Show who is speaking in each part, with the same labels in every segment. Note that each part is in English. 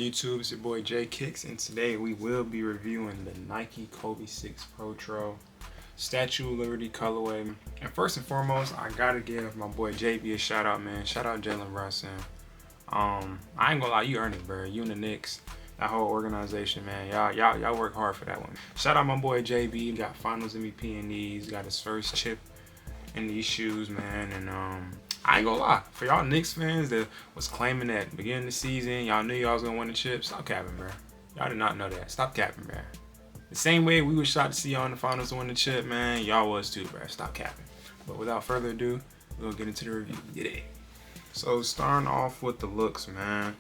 Speaker 1: YouTube? It's your boy JayyKicksz, and today we will be reviewing the Nike Kobe 6 Protro Statue of Liberty colorway. And first and foremost, I gotta give my boy JB a shout out, man. Shout out Jalen Brunson. I ain't gonna lie, you earned it, bro. You and the Knicks, that whole organization, man. Y'all work hard for that one. Shout out my boy JB. He got Finals MVP in these. Got his first chip in these shoes, man. And I ain't gonna lie, for y'all Knicks fans that was claiming that at the beginning of the season, y'all knew y'all was gonna win the chip, stop capping, bro. Y'all did not know that. Stop capping, bro. The same way we was shocked to see y'all in the finals to win the chip, man, y'all was too, bro. Stop capping. But without further ado, we'll get into the review. Get it. So starting off with the looks, man.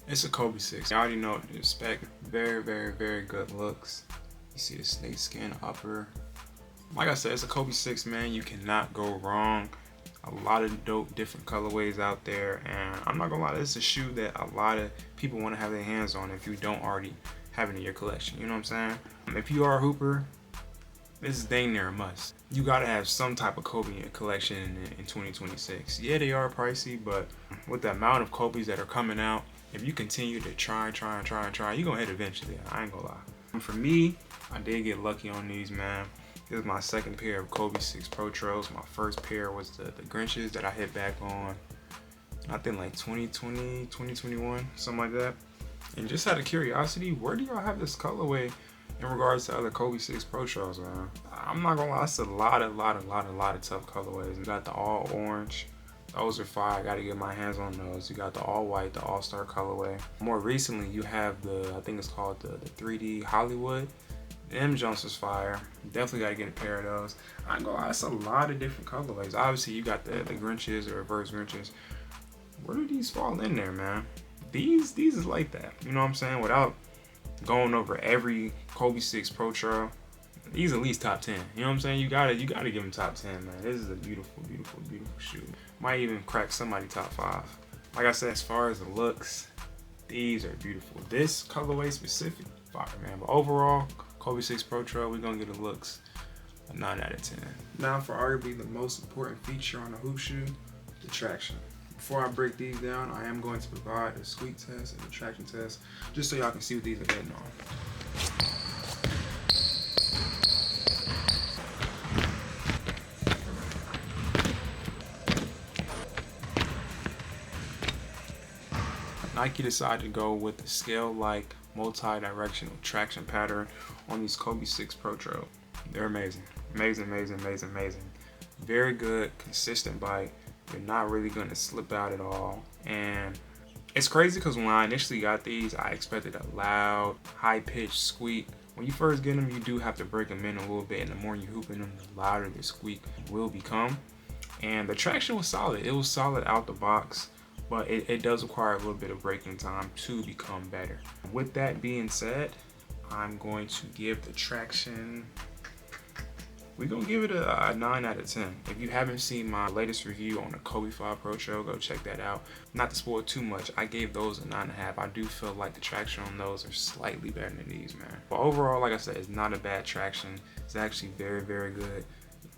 Speaker 1: It's a Kobe 6. You already know what to expect. Very, very, very good looks. You see the snake skin upper. Like I said, it's a Kobe 6, man. You cannot go wrong. A lot of dope different colorways out there, and I'm not gonna lie, this is a shoe that a lot of people want to have their hands on if you don't already have it in your collection. You know what I'm saying? If you are a hooper, this is dang near a must. You gotta have some type of Kobe in your collection in 2026. Yeah, they are pricey, but with the amount of Kobes that are coming out, if you continue to try, you're gonna hit eventually. I ain't gonna lie. And for me, I did get lucky on these, man. This is my second pair of Kobe 6 Protros. My first pair was the Grinches that I hit back on, I think like 2020, 2021, something like that. And just out of curiosity, where do y'all have this colorway in regards to other Kobe 6 Protros, man? I'm not gonna lie, it's a lot of tough colorways. You got the all orange. Those are fire. I gotta get my hands on those. You got the all white, the all-star colorway. More recently, you have the, I think it's called the 3D Hollywood. Them Jones was fire. Definitely gotta get a pair of those. I ain't gonna lie, it's a lot of different colorways. Obviously, you got the Grinches or reverse Grinches. Where do these fall in there, man? These is like that. You know what I'm saying? Without going over every Kobe 6 Protro, these at least top 10. You know what I'm saying? You gotta give them top 10, man. This is a beautiful, beautiful, beautiful shoe. Might even crack somebody top 5. Like I said, as far as the looks, these are beautiful. This colorway specific, fire, man. But overall, Kobe 6 Protro, we're gonna get the looks a 9 out of 10. Now for arguably the most important feature on a hoop shoe, the traction. Before I break these down, I am going to provide a squeak test and a traction test, just so y'all can see what these are getting on. Nike decided to go with the scale-like multi-directional traction pattern on these Kobe 6 Protro. They're amazing. Amazing. Very good, consistent bite. You're not really gonna slip out at all. And it's crazy because when I initially got these, I expected a loud, high-pitched squeak. When you first get them, you do have to break them in a little bit, and the more you hooping them, the louder the squeak will become. And the traction was solid. It was solid out the box, but it does require a little bit of breaking time to become better. With that being said, I'm going to give the traction, we're gonna give it a 9 out of 10. If you haven't seen my latest review on the Kobe 5 Protro, go check that out. Not to spoil too much, I gave those a 9.5. I do feel like the traction on those are slightly better than these, man. But overall, like I said, it's not a bad traction. It's actually very, very good.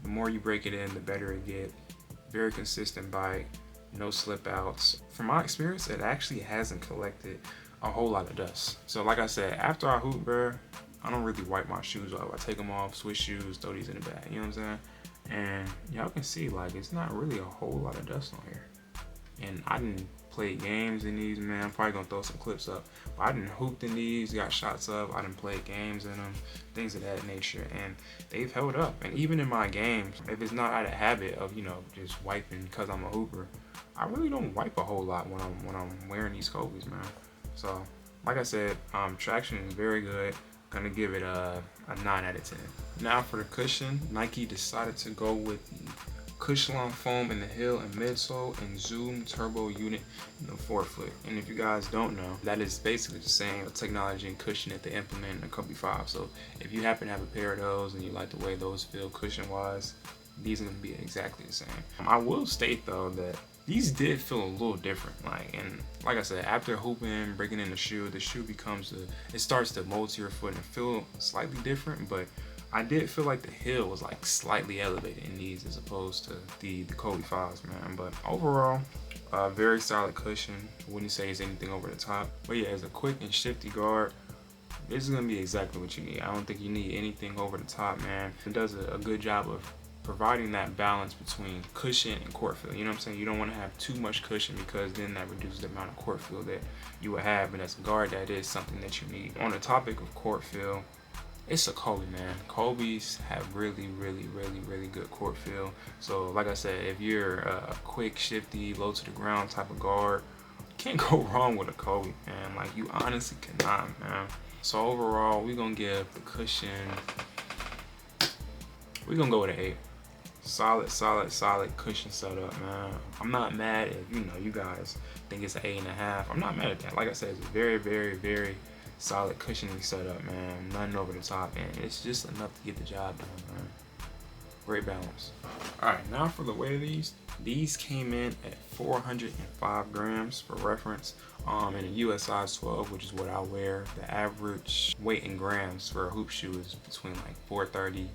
Speaker 1: The more you break it in, the better it gets. Very consistent bite. No slip outs. From my experience, it actually hasn't collected a whole lot of dust. So like I said, after I hoop, bro, I don't really wipe my shoes off. I take them off, switch shoes, throw these in the bag, you know what I'm saying? And y'all can see, like, it's not really a whole lot of dust on here. And I didn't play games in these, man. I'm probably gonna throw some clips up. But I didn't hooped in these, got shots up, I didn't play games in them, things of that nature, and they've held up. And even in my games, if it's not out of habit of, you know, just wiping because I'm a hooper, I really don't wipe a whole lot when I'm wearing these Kobes, man. So, like I said, traction is very good. Gonna give it a 9 out of 10. Now for the cushion, Nike decided to go with the Cushlon foam in the heel and midsole and Zoom turbo unit in the forefoot. And if you guys don't know, that is basically the same technology and cushion that they implement in the Kobe 5. So if you happen to have a pair of those and you like the way those feel cushion wise, these are gonna be exactly the same. I will state though that these did feel a little different, and like I said, after hooping, breaking in the shoe becomes it starts to mold to your foot and feel slightly different, but I did feel like the heel was like slightly elevated in these as opposed to the Kobe 5s, man. But overall, Very solid cushion. I wouldn't say it's anything over the top. But yeah, as a quick and shifty guard, this is gonna be exactly what you need. I don't think you need anything over the top, man. It does a good job of providing that balance between cushion and court feel. You know what I'm saying? You don't want to have too much cushion because then that reduces the amount of court feel that you would have. But as a guard, that is something that you need. On the topic of court feel, it's a Kobe, man. Kobe's have really good court feel. So like I said, if you're a quick, shifty, low to the ground type of guard, can't go wrong with a Kobe, man. Like, you honestly cannot, man. So overall, we're gonna give the cushion, we're gonna go with an 8. Solid cushion setup, man. I'm not mad if, you know, you guys think it's an 8.5. I'm not mad at that. Like I said, it's a very solid cushioning setup, man. Nothing over the top, and it's just enough to get the job done, man. Great balance. All right, now for the weight of these. These came in at 405 grams for reference. In a US size 12, which is what I wear. The average weight in grams for a hoop shoe is between like 430,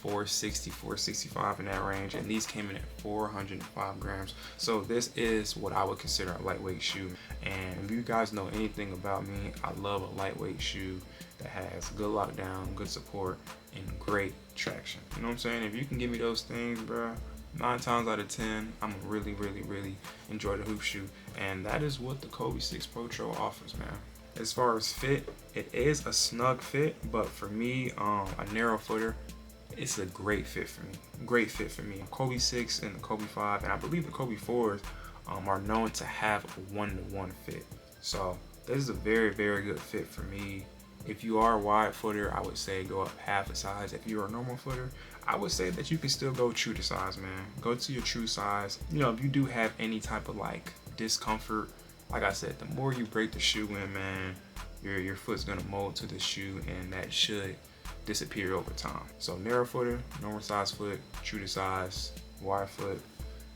Speaker 1: 460, 465 in that range, and these came in at 405 grams. So this is what I would consider a lightweight shoe. And if you guys know anything about me, I love a lightweight shoe that has good lockdown, good support, and great traction. You know what I'm saying? If you can give me those things, bro, 9 times out of 10, I'm gonna really enjoy the hoop shoe. And that is what the Kobe 6 Protro offers, man. As far as fit, it is a snug fit, but for me, a narrow footer, it's a great fit for me. Great fit for me. Kobe 6 and the Kobe 5, and I believe the Kobe 4s are known to have a 1-to-1 fit. So this is a very good fit for me. If you are a wide footer, I would say go up half a size. If you're a normal footer, I would say that you can still go true to size, man. Go to your true size. You know, if you do have any type of like discomfort, like I said, the more you break the shoe in, man, your foot's gonna mold to the shoe, and that should disappear over time. So narrow footer, normal size foot, true to size, wide foot,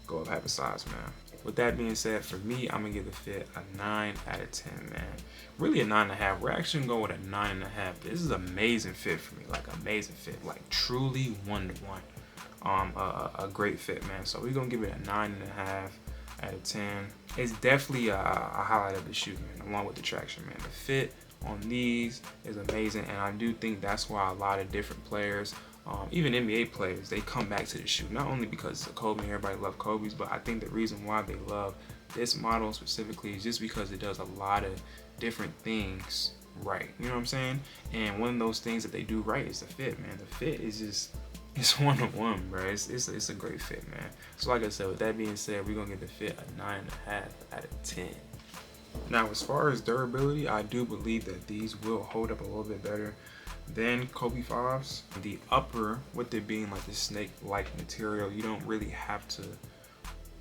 Speaker 1: go up half a size, man. With that being said, for me, I'm gonna give the fit a 9 out of 10, man. Really a 9.5. We're actually gonna go with a 9.5. This is an amazing fit for me, like amazing fit, like truly 1-to-1. A great fit, man. So we're gonna give it a 9.5 out of 10. It's definitely a highlight of the shoe, man, along with the traction, man. The fit on these is amazing, and I do think that's why a lot of different players, even NBA players, they come back to the shoe, not only because it's a Kobe, everybody loves Kobe's, but I think the reason why they love this model specifically is just because it does a lot of different things right. You know what I'm saying? And one of those things that they do right is the fit, man. The fit is just, it's 1-to-1, bro. It's a great fit, man. So like I said, with that being said, we're gonna give the fit a 9.5 out of 10. Now, as far as durability, I do believe that these will hold up a little bit better than Kobe 5s. The upper, with it being like the snake-like material, you don't really have to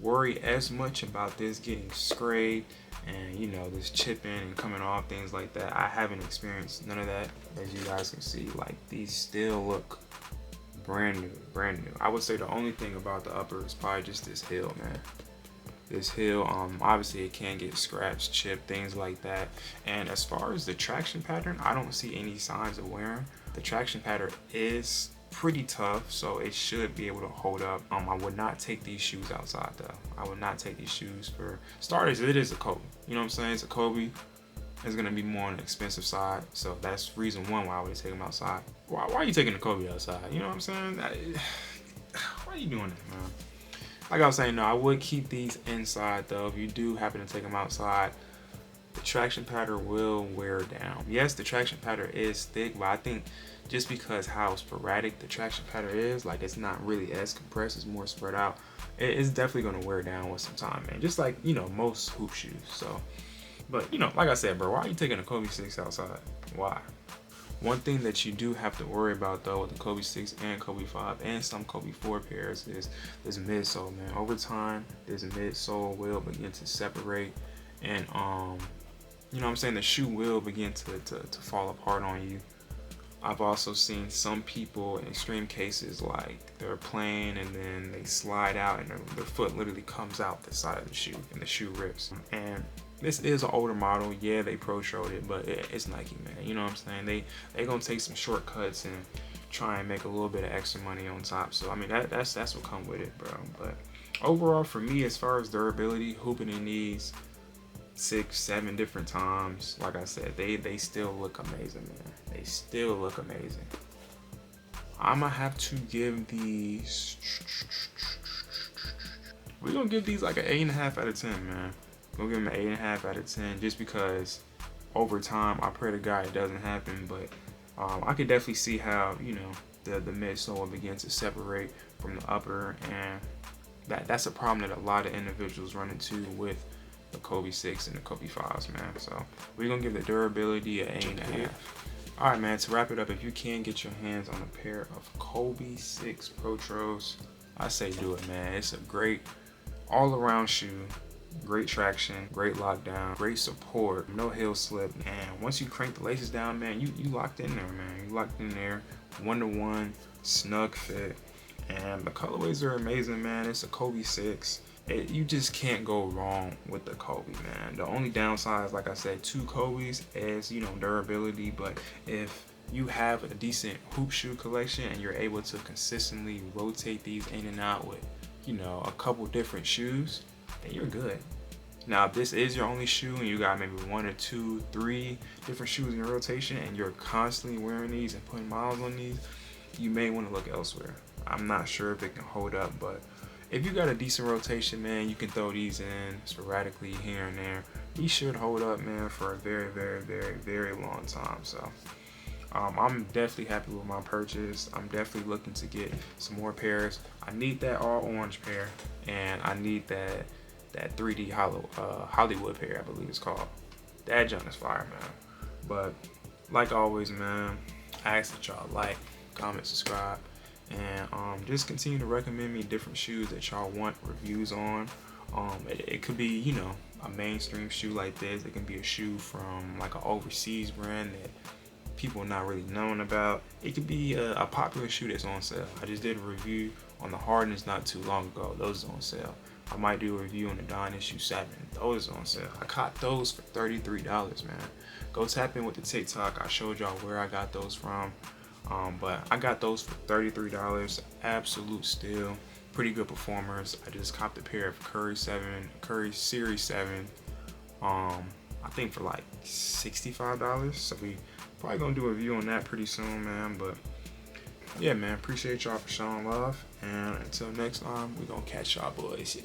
Speaker 1: worry as much about this getting sprayed and, you know, this chipping and coming off, things like that. I haven't experienced none of that. As you guys can see, like, these still look brand new. I would say the only thing about the upper is probably just this heel, man. This heel, obviously it can get scratched, chipped, things like that. And as far as the traction pattern, I don't see any signs of wearing. The traction pattern is pretty tough, so it should be able to hold up. I would not take these shoes outside though. I would not take these shoes. For starters, it is a Kobe. You know what I'm saying? It's a Kobe. It's gonna be more on the expensive side, so that's reason one why I would take them outside. Why are you taking the Kobe outside? You know what I'm saying? Why are you doing that, man? Like I was saying, no, I would keep these inside though. If you do happen to take them outside, the traction pattern will wear down. Yes, the traction pattern is thick, but I think just because how sporadic the traction pattern is, like it's not really as compressed, it's more spread out, it's definitely gonna wear down with some time, man. Just like, you know, most hoop shoes. So, but you know, like I said, bro, why are you taking a Kobe 6 outside? Why? One thing that you do have to worry about though with the Kobe 6 and Kobe 5 and some Kobe 4 pairs is this midsole, man. Over time, this midsole will begin to separate, and you know what I'm saying, the shoe will begin to fall apart on you. I've also seen some people in extreme cases, like they're playing and then they slide out and their foot literally comes out the side of the shoe and the shoe rips. And this is an older model. Yeah, they Protro'd it, but it's Nike, man. You know what I'm saying? They gonna take some shortcuts and try and make a little bit of extra money on top. So I mean, that's what come with it, bro. But Overall, for me, as far as durability, hooping in these 6-7 different times, like I said, they still look amazing, man. They still look amazing. I'm gonna have to give these, we're gonna give these like an 8.5 out of 10, man. We're gonna give them an 8.5 out of 10, just because over time, I pray to God it doesn't happen, but I could definitely see how, you know, the midsole will begin to separate from the upper, and that's a problem that a lot of individuals run into with the Kobe 6 and the Kobe 5s, man. So we're gonna give the durability an 8.5. All right, man, to wrap it up, if you can get your hands on a pair of Kobe 6 Protros, I say do it, man. It's a great all-around shoe. Great traction, great lockdown, great support, no heel slip, and once you crank the laces down, man, you locked in there, man. You locked in there, 1-to-1, snug fit, and the colorways are amazing, man. It's a Kobe 6. You just can't go wrong with the Kobe, man. The only downside, like I said, to Kobe's is, you know, durability, but if you have a decent hoop shoe collection and you're able to consistently rotate these in and out with, you know, a couple different shoes, then you're good. Now, if this is your only shoe and you got maybe 1 or 2, 3 different shoes in your rotation and you're constantly wearing these and putting miles on these, you may want to look elsewhere. I'm not sure if it can hold up, but if you got a decent rotation, man, you can throw these in sporadically here and there. These should hold up, man, for a very, very, very, very long time. So I'm definitely happy with my purchase. I'm definitely looking to get some more pairs. I need that all orange pair, and I need that 3D Hollywood pair, I believe it's called. That junk is fire, man. But like always, man, I ask that y'all like, comment, subscribe, and just continue to recommend me different shoes that y'all want reviews on. It could be, you know, a mainstream shoe like this. It can be a shoe from like an overseas brand that people are not really known about. It could be a popular shoe that's on sale. I just did a review on the Hardness not too long ago. Those are on sale. I might do a review on the Don Issue 7. Those are on sale. I caught those for $33, man. Go tap in with the TikTok. I showed y'all where I got those from. But I got those for $33. Absolute steal. Pretty good performers. I just copped a pair of Curry Series 7. I think for like $65. So we probably gonna do a review on that pretty soon, man. But yeah, man, appreciate y'all for showing love, and until next time, we gonna catch y'all boys.